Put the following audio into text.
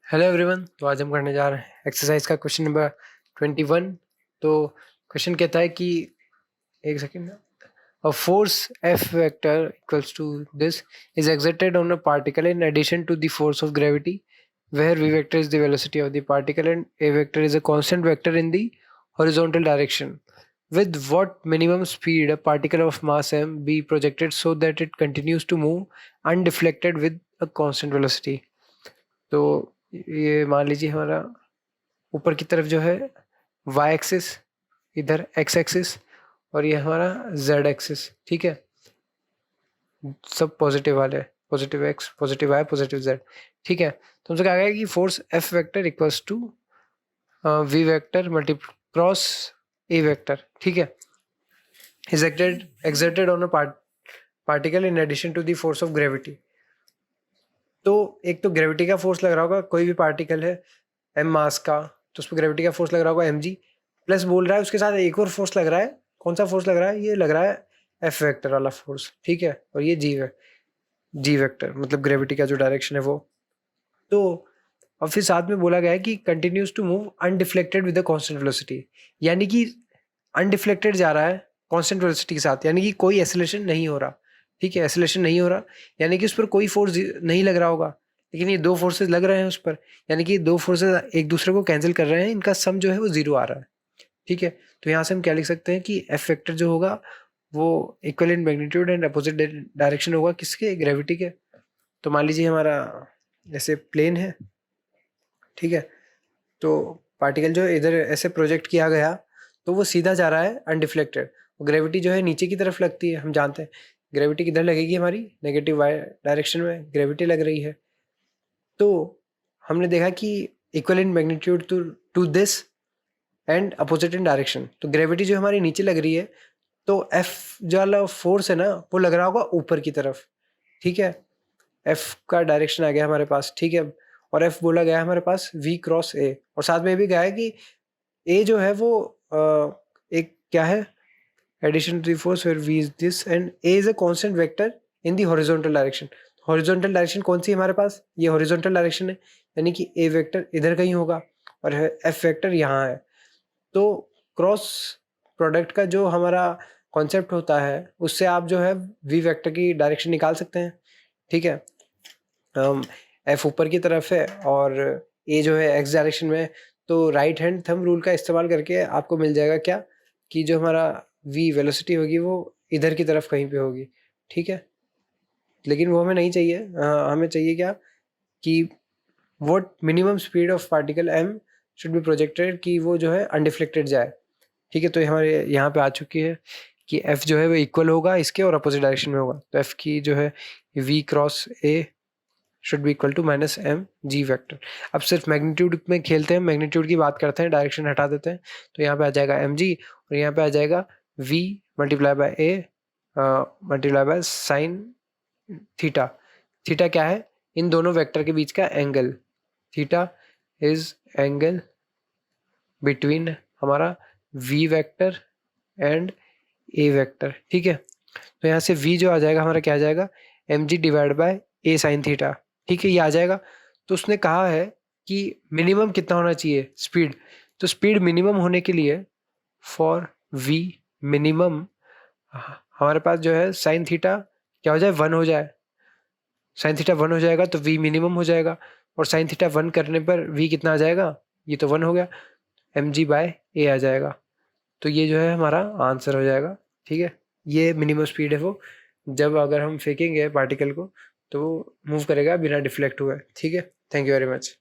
Hello everyone. तो आज हम करने जा रहे हैं एक्सरसाइज का क्वेश्चन नंबर 21। तो क्वेश्चन कहता है कि एक second, a force F vector equals to this is exerted on a particle in addition to the force of gravity, where V vector is the velocity of the particle and A vector is a constant vector in the horizontal direction. With what minimum speed a particle of mass m be projected so that it continues to move undeflected with a constant velocity? तो ये मान लीजिए हमारा ऊपर की तरफ जो है वाई एक्सिस, इधर एक्स एक्सिस, और ये हमारा जेड एक्सिस। ठीक है, सब पॉजिटिव वाले, positive X, positive Y, positive Z. ठीक है, तो हमसे कहा गया कि force F vector equals to V vector multi cross A vector. ठीक है, is exerted on a particle in addition to the force of gravity। तो एक तो ग्रेविटी का फोर्स लग रहा होगा, कोई भी पार्टिकल है एम मास का, तो उस पर ग्रेविटी का फोर्स लग रहा होगा एम जी, प्लस बोल रहा है उसके साथ एक और फोर्स लग रहा है। कौन सा फोर्स लग रहा है? ये लग रहा है एफ वेक्टर वाला फोर्स। ठीक है, और ये जी वेक्टर मतलब ग्रेविटी का जो डायरेक्शन है वो। तो और फिर साथ में बोला गया है कि continues to move undeflected with the constant velocity, यानी कि अनडिफ्लेक्टेड जा रहा है कांस्टेंट वेलोसिटी के साथ, यानी कि कोई एसिलेशन नहीं हो रहा। ठीक है, एसिलेशन नहीं हो रहा यानी कि उस पर कोई फोर्स नहीं लग रहा होगा, लेकिन ये दो फोर्सेस लग रहे हैं उस पर, यानी कि दो फोर्सेस एक दूसरे को कैंसिल कर रहे हैं, इनका सम जो है वो जीरो आ रहा है। ठीक है, तो यहाँ से हम क्या लिख सकते हैं कि एफ वेक्टर जो होगा वो equal in magnitude and opposite direction होगा किसके? ग्रेविटी के। तो मान लीजिए हमारा ऐसे प्लेन है। ठीक है, तो पार्टिकल जो इधर ऐसे प्रोजेक्ट किया गया तो वो सीधा जा रहा है अनडिफ्लेक्टेड। ग्रेविटी जो है नीचे की तरफ लगती है, हम जानते हैं ग्रेविटी किधर लगेगी हमारी? नेगेटिव वाई डायरेक्शन में ग्रेविटी लग रही है। तो हमने देखा कि equal in magnitude to this and opposite in direction. तो ग्रेविटी जो हमारी नीचे लग रही है, तो एफ जो वाला फोर्स है ना वो लग रहा होगा ऊपर की तरफ। ठीक है, एफ का डायरेक्शन आ गया हमारे पास। ठीक है, और एफ बोला गया हमारे पास वी क्रॉस ए, और साथ में भी गया है कि ए जो है वो एक क्या है? Addition to the force where V is this and A is a constant vector in the horizontal direction. Horizontal direction कौन सी है हमारे पास? ये हॉरिजॉन्टल डायरेक्शन है, यानी कि ए वेक्टर इधर कहीं होगा और एफ वेक्टर यहाँ है। तो क्रॉस प्रोडक्ट का जो हमारा कॉन्सेप्ट होता है उससे आप जो है वी वेक्टर की डायरेक्शन निकाल सकते हैं। ठीक है, एफ ऊपर की तरफ है और ए जो है एक्स डायरेक्शन में है, तो राइट हैंड थंब रूल का इस्तेमाल करके आपको मिल जाएगा क्या कि जो हमारा वी वेलोसिटी होगी वो इधर की तरफ कहीं पे होगी। ठीक है, लेकिन वो हमें नहीं चाहिए। हमें चाहिए क्या कि what minimum speed of particle M should be projected, कि वो जो है अनडिफ्लेक्टेड जाए। ठीक है, तो हमारे यहाँ पे आ चुकी है कि एफ जो है वो इक्वल होगा इसके और अपोजिट डायरेक्शन में होगा। तो एफ की जो है V cross A should be equal to minus M G vector. अब सिर्फ मैग्नीट्यूड में खेलते हैं, मैग्नीट्यूड की बात करते हैं, डायरेक्शन हटा देते हैं। तो यहाँ पे आ जाएगा एम जी और यहाँ पे आ जाएगा V multiply by A multiply by sine theta. Theta क्या है? इन दोनों वेक्टर के बीच का angle. Theta is angle between हमारा V vector and A vector. ठीक है, तो यहाँ से v जो आ जाएगा हमारा क्या आ जाएगा? M G divide by A sine theta. ठीक है, ये आ जाएगा। तो उसने कहा है कि मिनिमम कितना होना चाहिए स्पीड, तो स्पीड मिनिमम होने के लिए फॉर v मिनिमम हमारे पास जो है साइन थीटा क्या हो जाए? 1 हो जाए। साइन थीटा 1 हो जाएगा तो v मिनिमम हो जाएगा, और साइन थीटा 1 करने पर v कितना आ जाएगा? ये तो 1 हो गया, एम जी बाय ए आ जाएगा। तो ये जो है हमारा आंसर हो जाएगा। ठीक है, ये मिनिमम स्पीड है वो, जब अगर हम फेंकेंगे पार्टिकल को तो वो मूव करेगा बिना डिफ्लेक्ट हुए। ठीक है, थैंक यू वेरी मच।